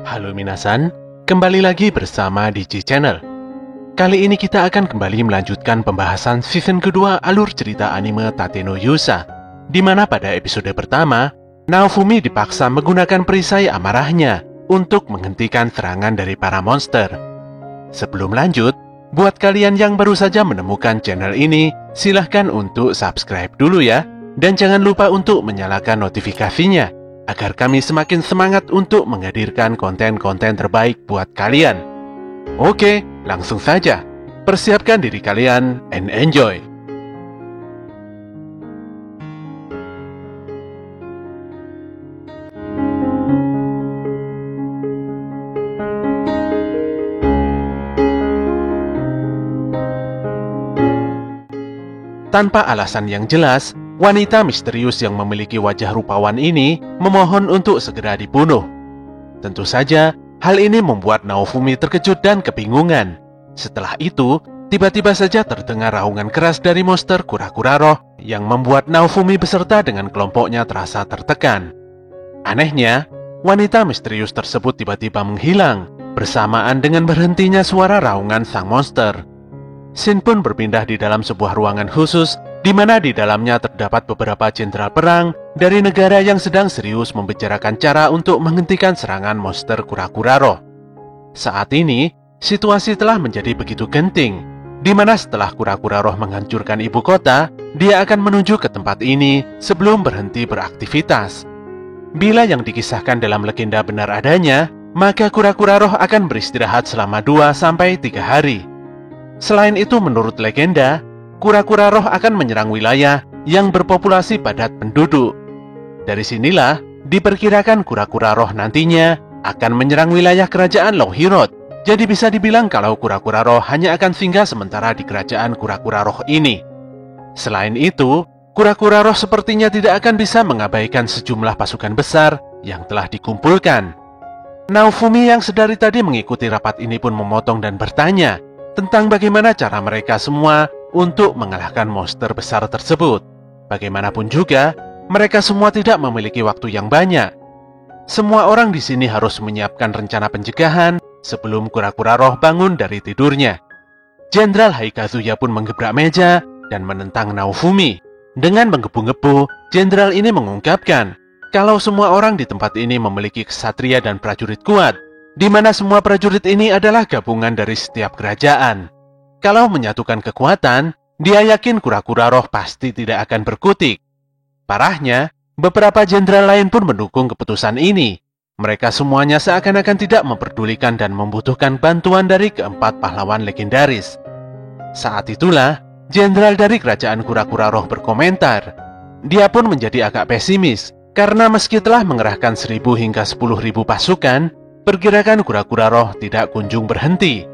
Halo minasan, kembali lagi bersama Digi Channel. Kali ini kita akan kembali melanjutkan pembahasan season kedua alur cerita anime Tate no Yusa, di mana pada episode pertama, Naofumi dipaksa menggunakan perisai amarahnya untuk menghentikan serangan dari para monster. Sebelum lanjut, buat kalian yang baru saja menemukan channel ini, silahkan untuk subscribe dulu ya, dan jangan lupa untuk menyalakan notifikasinya, agar kami semakin semangat untuk menghadirkan konten-konten terbaik buat kalian. Oke, langsung saja. Persiapkan diri kalian and enjoy. Tanpa alasan yang jelas, wanita misterius yang memiliki wajah rupawan ini memohon untuk segera dibunuh. Tentu saja, hal ini membuat Naofumi terkejut dan kebingungan. Setelah itu, tiba-tiba saja terdengar raungan keras dari monster kura-kura roh yang membuat Naofumi beserta dengan kelompoknya terasa tertekan. Anehnya, wanita misterius tersebut tiba-tiba menghilang, bersamaan dengan berhentinya suara raungan sang monster. Scene pun berpindah di dalam sebuah ruangan khusus, di mana di dalamnya terdapat beberapa jenderal perang dari negara yang sedang serius membicarakan cara untuk menghentikan serangan monster kura-kura roh. Saat ini, situasi telah menjadi begitu genting, di mana setelah kura-kura roh menghancurkan ibu kota, dia akan menuju ke tempat ini sebelum berhenti beraktivitas. Bila yang dikisahkan dalam legenda benar adanya, maka kura-kura roh akan beristirahat selama 2-3 hari. Selain itu, menurut legenda, kura-kura roh akan menyerang wilayah yang berpopulasi padat penduduk. Dari sinilah diperkirakan kura-kura roh nantinya akan menyerang wilayah kerajaan Longhirot. Jadi bisa dibilang kalau kura-kura roh hanya akan singgah sementara di kerajaan kura-kura roh ini. Selain itu, kura-kura roh sepertinya tidak akan bisa mengabaikan sejumlah pasukan besar yang telah dikumpulkan. Naofumi yang sedari tadi mengikuti rapat ini pun memotong dan bertanya tentang bagaimana cara mereka semua untuk mengalahkan monster besar tersebut. Bagaimanapun juga, mereka semua tidak memiliki waktu yang banyak. Semua orang di sini harus menyiapkan rencana pencegahan sebelum kura-kura roh bangun dari tidurnya. Jenderal Haikazuya pun menggebrak meja dan menentang Naofumi. Dengan menggebu-gebu, jenderal ini mengungkapkan kalau semua orang di tempat ini memiliki ksatria dan prajurit kuat, di mana semua prajurit ini adalah gabungan dari setiap kerajaan. Kalau menyatukan kekuatan, dia yakin kura-kura roh pasti tidak akan berkutik. Parahnya, beberapa jenderal lain pun mendukung keputusan ini. Mereka semuanya seakan-akan tidak memperdulikan dan membutuhkan bantuan dari keempat pahlawan legendaris. Saat itulah, jenderal dari kerajaan kura-kura roh berkomentar. Dia pun menjadi agak pesimis, karena meski telah mengerahkan 1.000 hingga 10.000 pasukan, pergerakan kura-kura roh tidak kunjung berhenti.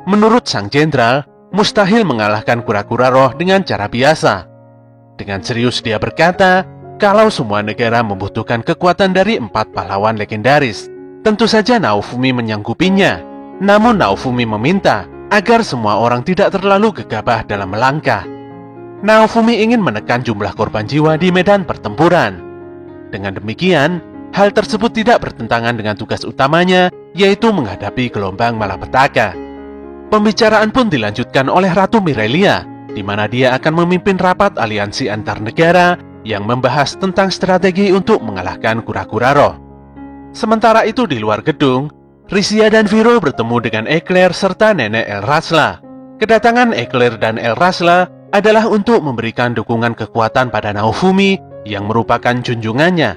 Menurut sang jenderal, mustahil mengalahkan kura-kura roh dengan cara biasa. Dengan serius dia berkata, kalau semua negara membutuhkan kekuatan dari 4 pahlawan legendaris, tentu saja Naofumi menyanggupinya. Namun Naofumi meminta agar semua orang tidak terlalu gegabah dalam melangkah. Naofumi ingin menekan jumlah korban jiwa di medan pertempuran. Dengan demikian, hal tersebut tidak bertentangan dengan tugas utamanya, yaitu menghadapi gelombang malapetaka. Pembicaraan pun dilanjutkan oleh Ratu Mirelia, di mana dia akan memimpin rapat aliansi antar negara yang membahas tentang strategi untuk mengalahkan kura-kura roh. Sementara itu di luar gedung, Risia dan Viro bertemu dengan Eclair serta Nenek Elrasla. Kedatangan Eclair dan Elrasla adalah untuk memberikan dukungan kekuatan pada Naofumi yang merupakan junjungannya.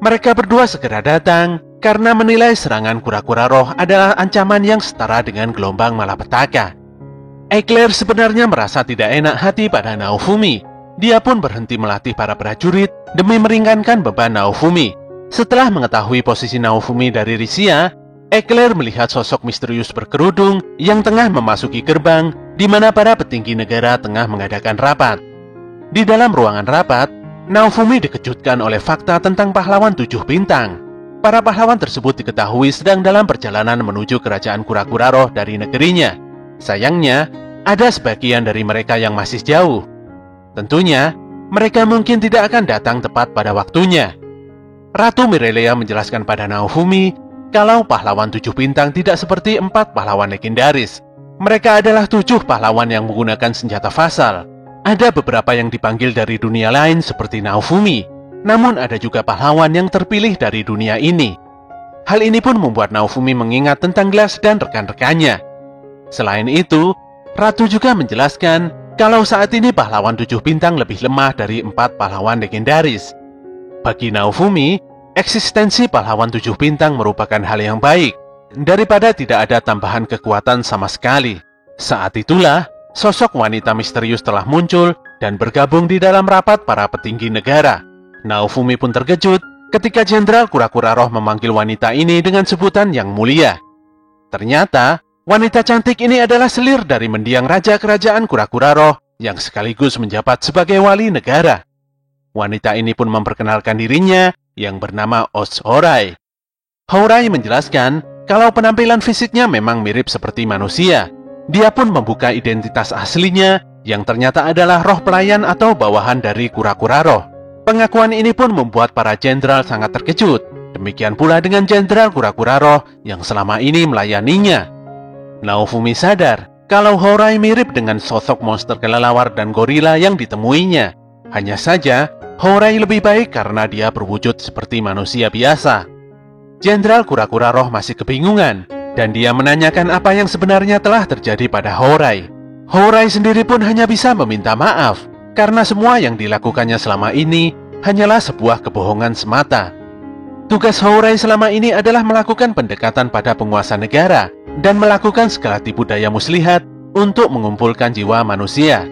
Mereka berdua segera datang karena menilai serangan kura-kura roh adalah ancaman yang setara dengan gelombang malapetaka. Eclair sebenarnya merasa tidak enak hati pada Naofumi. Dia pun berhenti melatih para prajurit demi meringankan beban Naofumi. Setelah mengetahui posisi Naofumi dari Risia, Eclair melihat sosok misterius berkerudung yang tengah memasuki gerbang di mana para petinggi negara tengah mengadakan rapat. Di dalam ruangan rapat, Naofumi dikejutkan oleh fakta tentang pahlawan 7 bintang. Para pahlawan tersebut diketahui sedang dalam perjalanan menuju kerajaan kura-kura roh dari negerinya. Sayangnya, ada sebagian dari mereka yang masih jauh. Tentunya, mereka mungkin tidak akan datang tepat pada waktunya. Ratu Mirelia menjelaskan pada Naofumi kalau pahlawan 7 bintang tidak seperti 4 pahlawan legendaris. Mereka adalah 7 pahlawan yang menggunakan senjata fatal. Ada beberapa yang dipanggil dari dunia lain seperti Naofumi, namun ada juga pahlawan yang terpilih dari dunia ini. Hal ini pun membuat Naofumi mengingat tentang Glass dan rekan-rekannya. Selain itu, Ratu juga menjelaskan kalau saat ini pahlawan 7 bintang lebih lemah dari 4 pahlawan legendaris. Bagi Naofumi, eksistensi pahlawan 7 bintang merupakan hal yang baik daripada tidak ada tambahan kekuatan sama sekali. Saat itulah, sosok wanita misterius telah muncul dan bergabung di dalam rapat para petinggi negara. Naofumi pun terkejut ketika Jenderal Kura-Kura Roh memanggil wanita ini dengan sebutan yang mulia. Ternyata, wanita cantik ini adalah selir dari mendiang Raja Kerajaan Kura-Kura Roh yang sekaligus menjabat sebagai wali negara. Wanita ini pun memperkenalkan dirinya yang bernama Oz Horai. Horai menjelaskan kalau penampilan fisiknya memang mirip seperti manusia. Dia pun membuka identitas aslinya yang ternyata adalah roh pelayan atau bawahan dari Kura-Kura Roh. Pengakuan ini pun membuat para jenderal sangat terkejut. Demikian pula dengan Jenderal Kura-Kura Roh yang selama ini melayaninya. Naofumi sadar kalau Horai mirip dengan sosok monster kelelawar dan gorila yang ditemuinya. Hanya saja, Horai lebih baik karena dia berwujud seperti manusia biasa. Jenderal Kura-Kura Roh masih kebingungan, dan dia menanyakan apa yang sebenarnya telah terjadi pada Horai. Horai sendiri pun hanya bisa meminta maaf, karena semua yang dilakukannya selama ini hanyalah sebuah kebohongan semata. Tugas Horai selama ini adalah melakukan pendekatan pada penguasa negara, dan melakukan segala tipu daya muslihat untuk mengumpulkan jiwa manusia.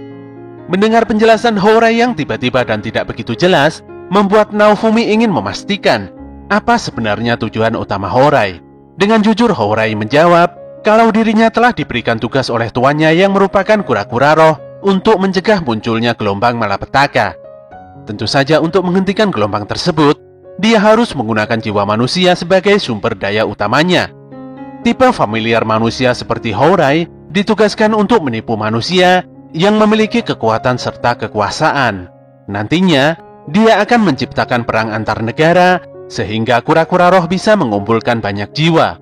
Mendengar penjelasan Horai yang tiba-tiba dan tidak begitu jelas, membuat Naofumi ingin memastikan apa sebenarnya tujuan utama Horai. Dengan jujur Horai menjawab kalau dirinya telah diberikan tugas oleh tuannya yang merupakan Kura-Kura Roh untuk mencegah munculnya gelombang malapetaka. Tentu saja untuk menghentikan gelombang tersebut, dia harus menggunakan jiwa manusia sebagai sumber daya utamanya. Tipe familiar manusia seperti Horai ditugaskan untuk menipu manusia yang memiliki kekuatan serta kekuasaan. Nantinya, dia akan menciptakan perang antar negara sehingga Kura-Kura Roh bisa mengumpulkan banyak jiwa.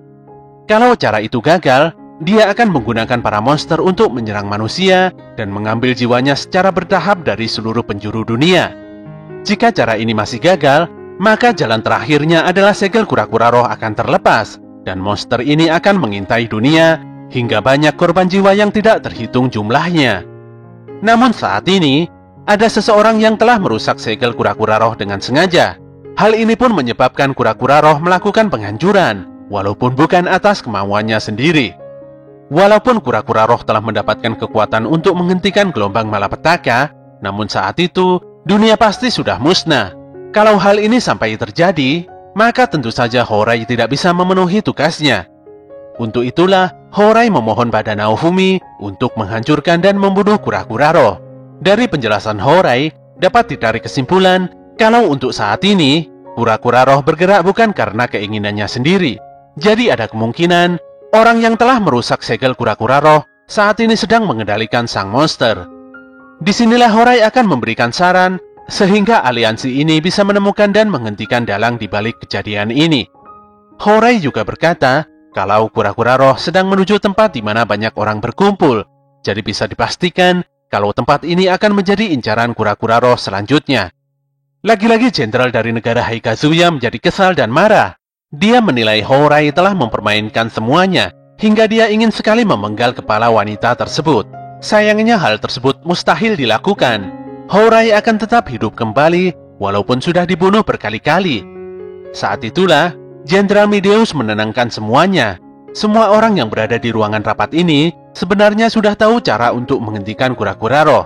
Kalau cara itu gagal, dia akan menggunakan para monster untuk menyerang manusia dan mengambil jiwanya secara bertahap dari seluruh penjuru dunia. Jika cara ini masih gagal, maka jalan terakhirnya adalah segel Kura-Kura Roh akan terlepas dan monster ini akan mengintai dunia hingga banyak korban jiwa yang tidak terhitung jumlahnya. Namun saat ini, ada seseorang yang telah merusak segel Kura-Kura Roh dengan sengaja. Hal ini pun menyebabkan Kura-Kura Roh melakukan penghancuran, walaupun bukan atas kemauannya sendiri. Walaupun Kura-Kura Roh telah mendapatkan kekuatan untuk menghentikan gelombang malapetaka, namun saat itu, dunia pasti sudah musnah. Kalau hal ini sampai terjadi, maka tentu saja Horai tidak bisa memenuhi tugasnya. Untuk itulah, Horai memohon pada Naofumi untuk menghancurkan dan membunuh Kura-Kura Roh. Dari penjelasan Horai, dapat ditarik kesimpulan kalau untuk saat ini, Kura-Kura Roh bergerak bukan karena keinginannya sendiri. Jadi ada kemungkinan orang yang telah merusak segel Kura-Kura Roh saat ini sedang mengendalikan sang monster. Disinilah Horai akan memberikan saran sehingga aliansi ini bisa menemukan dan menghentikan dalang di balik kejadian ini. Horai juga berkata kalau Kura-Kura Roh sedang menuju tempat di mana banyak orang berkumpul, jadi bisa dipastikan kalau tempat ini akan menjadi incaran Kura-Kura Roh selanjutnya. Lagi-lagi jenderal dari negara Haikazuya menjadi kesal dan marah. Dia menilai Horai telah mempermainkan semuanya, hingga dia ingin sekali memenggal kepala wanita tersebut. Sayangnya hal tersebut mustahil dilakukan. Horai akan tetap hidup kembali, walaupun sudah dibunuh berkali-kali. Saat itulah, Jenderal Mideus menenangkan semuanya. Semua orang yang berada di ruangan rapat ini sebenarnya sudah tahu cara untuk menghentikan Kura-Kura Roh.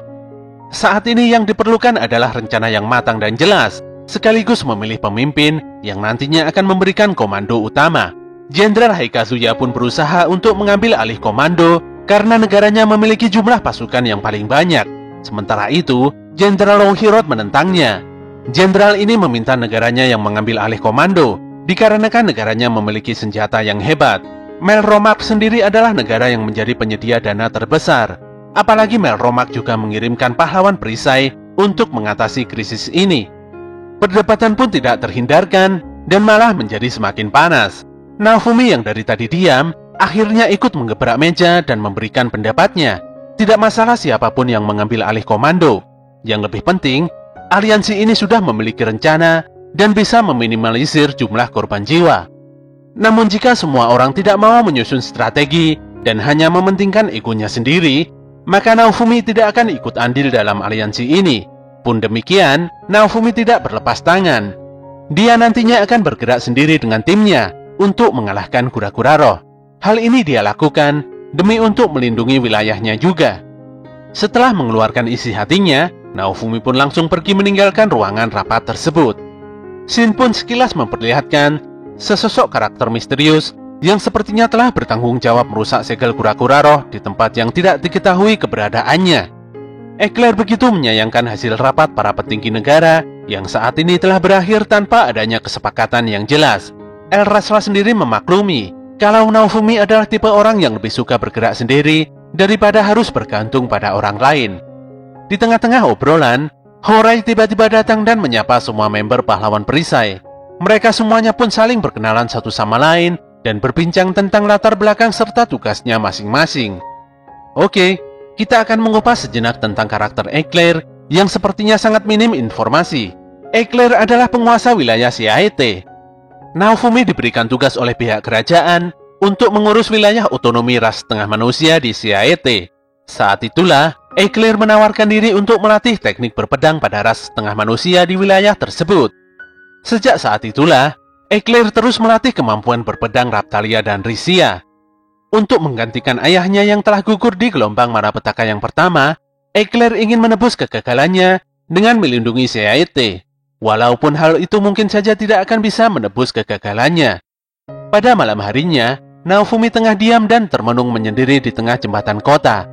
Saat ini yang diperlukan adalah rencana yang matang dan jelas, sekaligus memilih pemimpin yang nantinya akan memberikan komando utama. Jenderal Haikazuya pun berusaha untuk mengambil alih komando karena negaranya memiliki jumlah pasukan yang paling banyak. Sementara itu, Jenderal Longhirot menentangnya. Jenderal ini meminta negaranya yang mengambil alih komando, dikarenakan negaranya memiliki senjata yang hebat. Melromak sendiri adalah negara yang menjadi penyedia dana terbesar. Apalagi Melromak juga mengirimkan pahlawan perisai untuk mengatasi krisis ini. Perdebatan pun tidak terhindarkan dan malah menjadi semakin panas. Naofumi yang dari tadi diam, akhirnya ikut menggebrak meja dan memberikan pendapatnya. Tidak masalah siapapun yang mengambil alih komando. Yang lebih penting, aliansi ini sudah memiliki rencana dan bisa meminimalisir jumlah korban jiwa. Namun jika semua orang tidak mau menyusun strategi dan hanya mementingkan egonya sendiri, maka Naofumi tidak akan ikut andil dalam aliansi ini. Pun demikian, Naofumi tidak berlepas tangan. Dia nantinya akan bergerak sendiri dengan timnya untuk mengalahkan kura-kura roh. Hal ini dia lakukan demi untuk melindungi wilayahnya juga. Setelah mengeluarkan isi hatinya, Naofumi pun langsung pergi meninggalkan ruangan rapat tersebut. Shin pun sekilas memperlihatkan sesosok karakter misterius yang sepertinya telah bertanggung jawab merusak segel kura-kura roh di tempat yang tidak diketahui keberadaannya. Eclair begitu menyayangkan hasil rapat para petinggi negara yang saat ini telah berakhir tanpa adanya kesepakatan yang jelas. Elrasla sendiri memaklumi kalau Naofumi adalah tipe orang yang lebih suka bergerak sendiri daripada harus bergantung pada orang lain. Di tengah-tengah obrolan, Horai tiba-tiba datang dan menyapa semua member pahlawan perisai. Mereka semuanya pun saling berkenalan satu sama lain dan berbincang tentang latar belakang serta tugasnya masing-masing. Oke, kita akan mengupas sejenak tentang karakter Eclair yang sepertinya sangat minim informasi. Eclair adalah penguasa wilayah Siaete. Naofumi diberikan tugas oleh pihak kerajaan untuk mengurus wilayah otonomi ras setengah manusia di Siaete. Saat itulah, Eclair menawarkan diri untuk melatih teknik berpedang pada ras setengah manusia di wilayah tersebut. Sejak saat itulah, Eclair terus melatih kemampuan berpedang Raptalia dan Risia. Untuk menggantikan ayahnya yang telah gugur di gelombang malapetaka yang pertama, Eclair ingin menebus kegagalannya dengan melindungi Siaete. Walaupun hal itu mungkin saja tidak akan bisa menebus kegagalannya. Pada malam harinya, Naofumi tengah diam dan termenung menyendiri di tengah jembatan kota.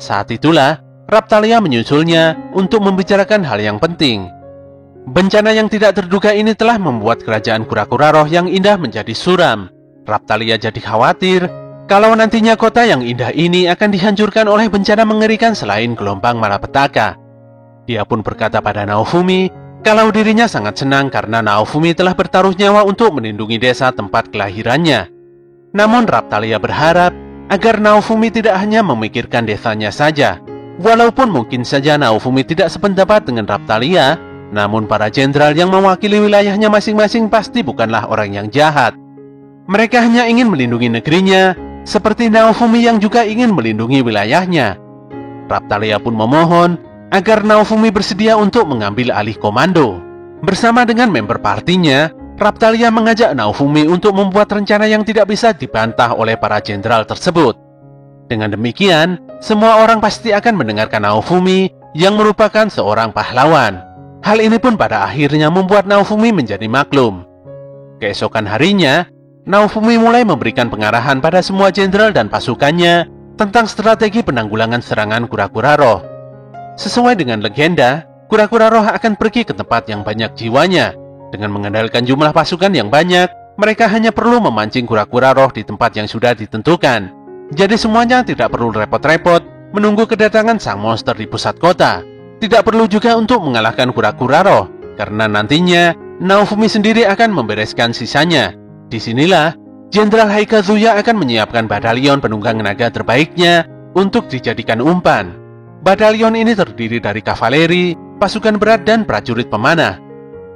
Saat itulah, Raptalia menyusulnya untuk membicarakan hal yang penting. Bencana yang tidak terduga ini telah membuat kerajaan kura-kura roh yang indah menjadi suram. Raptalia jadi khawatir kalau nantinya kota yang indah ini akan dihancurkan oleh bencana mengerikan selain gelombang malapetaka. Dia pun berkata pada Naofumi kalau dirinya sangat senang karena Naofumi telah bertaruh nyawa untuk melindungi desa tempat kelahirannya. Namun Raptalia berharap agar Naofumi tidak hanya memikirkan desanya saja. Walaupun mungkin saja Naofumi tidak sependapat dengan Raptalia, namun para jenderal yang mewakili wilayahnya masing-masing pasti bukanlah orang yang jahat. Mereka hanya ingin melindungi negerinya, seperti Naofumi yang juga ingin melindungi wilayahnya. Raptalia pun memohon agar Naofumi bersedia untuk mengambil alih komando. Bersama dengan member partinya, Raptalia mengajak Naofumi untuk membuat rencana yang tidak bisa dibantah oleh para jenderal tersebut. Dengan demikian, semua orang pasti akan mendengarkan Naofumi yang merupakan seorang pahlawan. Hal ini pun pada akhirnya membuat Naofumi menjadi maklum. Keesokan harinya, Naofumi mulai memberikan pengarahan pada semua jenderal dan pasukannya tentang strategi penanggulangan serangan kura-kura roh. Sesuai dengan legenda, kura-kura roh akan pergi ke tempat yang banyak jiwanya. Dengan mengandalkan jumlah pasukan yang banyak, mereka hanya perlu memancing kura-kura roh di tempat yang sudah ditentukan. Jadi semuanya tidak perlu repot-repot menunggu kedatangan sang monster di pusat kota. Tidak perlu juga untuk mengalahkan kura-kura roh, karena nantinya Naofumi sendiri akan membereskan sisanya. Disinilah, Jenderal Haikazuya akan menyiapkan batalion penunggang naga terbaiknya untuk dijadikan umpan. Batalion ini terdiri dari kavaleri, pasukan berat, dan prajurit pemanah.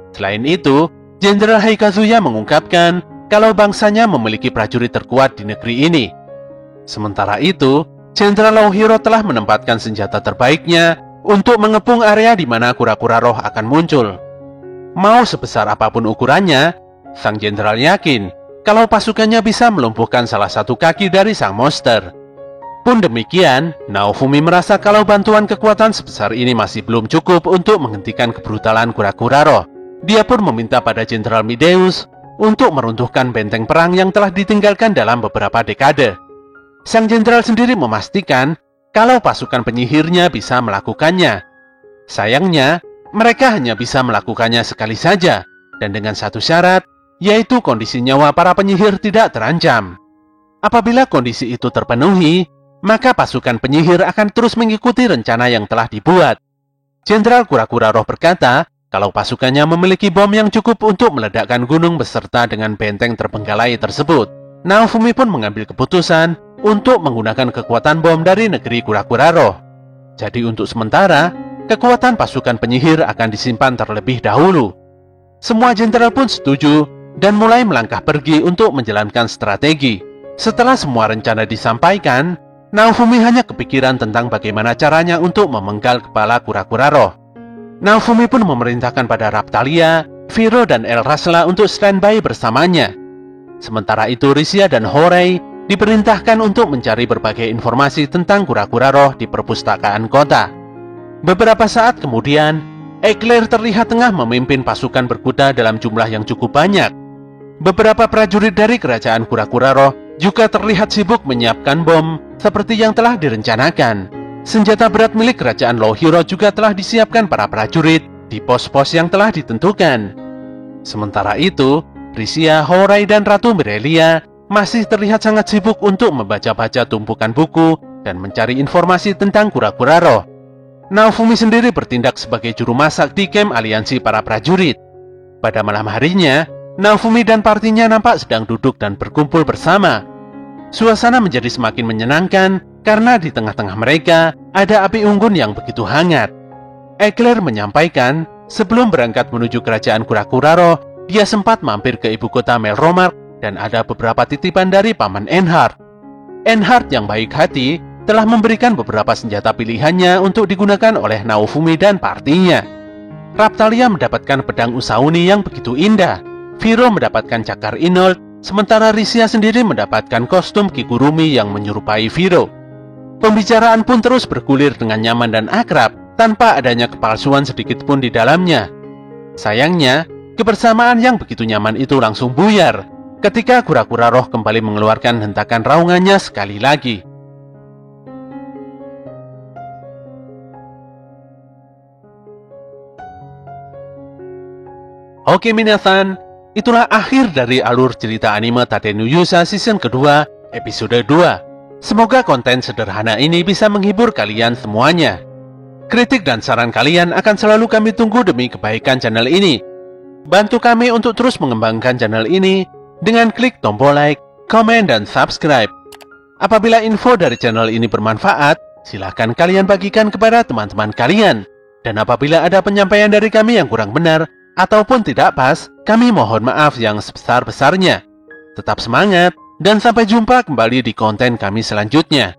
Selain itu, Jenderal Haikazuya mengungkapkan kalau bangsanya memiliki prajurit terkuat di negeri ini. Sementara itu, Jenderal Laohiro telah menempatkan senjata terbaiknya untuk mengepung area di mana kura-kura roh akan muncul. Mau sebesar apapun ukurannya, sang jenderal yakin kalau pasukannya bisa melumpuhkan salah satu kaki dari sang monster. Pun demikian, Naofumi merasa kalau bantuan kekuatan sebesar ini masih belum cukup untuk menghentikan kebrutalan kura-kura roh. Dia pun meminta pada Jenderal Mideus untuk meruntuhkan benteng perang yang telah ditinggalkan dalam beberapa dekade. Sang jenderal sendiri memastikan kalau pasukan penyihirnya bisa melakukannya. Sayangnya, mereka hanya bisa melakukannya sekali saja, dan dengan satu syarat, yaitu kondisi nyawa para penyihir tidak terancam. Apabila kondisi itu terpenuhi, maka pasukan penyihir akan terus mengikuti rencana yang telah dibuat. Jenderal Kura-Kura Roh berkata kalau pasukannya memiliki bom yang cukup untuk meledakkan gunung beserta dengan benteng terbengkalai tersebut. Naofumi pun mengambil keputusan untuk menggunakan kekuatan bom dari negeri kura-kura roh. Jadi untuk sementara, kekuatan pasukan penyihir akan disimpan terlebih dahulu. Semua jenderal pun setuju dan mulai melangkah pergi untuk menjalankan strategi. Setelah semua rencana disampaikan, Naofumi hanya kepikiran tentang bagaimana caranya untuk memenggal kepala kura-kura roh. Naofumi pun memerintahkan pada Raptalia, Viro, dan Elrasla untuk standby bersamanya. Sementara itu Risia dan Horei diperintahkan untuk mencari berbagai informasi tentang kura-kura roh di perpustakaan kota. Beberapa saat kemudian, Eclair terlihat tengah memimpin pasukan berkuda dalam jumlah yang cukup banyak. Beberapa prajurit dari kerajaan kura-kura roh juga terlihat sibuk menyiapkan bom seperti yang telah direncanakan. Senjata berat milik kerajaan Lohiro juga telah disiapkan para prajurit di pos-pos yang telah ditentukan. Sementara itu, Risia, Horei, dan Ratu Mirelia masih terlihat sangat sibuk untuk membaca-baca tumpukan buku dan mencari informasi tentang kura-kura roh. Naofumi sendiri bertindak sebagai juru masak di kamp aliansi para prajurit. Pada malam harinya, Naofumi dan partinya nampak sedang duduk dan berkumpul bersama. Suasana menjadi semakin menyenangkan karena di tengah-tengah mereka ada api unggun yang begitu hangat. Eclair menyampaikan sebelum berangkat menuju kerajaan kura-kura roh, dia sempat mampir ke ibu kota Melromark dan ada beberapa titipan dari Paman Enhard. Enhard yang baik hati telah memberikan beberapa senjata pilihannya untuk digunakan oleh Naofumi dan partinya. Raptalia mendapatkan pedang Usauni yang begitu indah. Viro mendapatkan cakar Inold, sementara Risia sendiri mendapatkan kostum Kigurumi yang menyerupai Viro. Pembicaraan pun terus bergulir dengan nyaman dan akrab, tanpa adanya kepalsuan sedikit pun di dalamnya. Sayangnya, kebersamaan yang begitu nyaman itu langsung buyar ketika kura-kura roh kembali mengeluarkan hentakan raungannya sekali lagi. Oke minasan, itulah akhir dari alur cerita anime Tatenuyusa season kedua, episode 2. Semoga konten sederhana ini bisa menghibur kalian semuanya. Kritik dan saran kalian akan selalu kami tunggu demi kebaikan channel ini. Bantu kami untuk terus mengembangkan channel ini dengan klik tombol like, komen, dan subscribe. Apabila info dari channel ini bermanfaat, silahkan kalian bagikan kepada teman-teman kalian. Dan apabila ada penyampaian dari kami yang kurang benar ataupun tidak pas, kami mohon maaf yang sebesar-besarnya. Tetap semangat, dan sampai jumpa kembali di konten kami selanjutnya.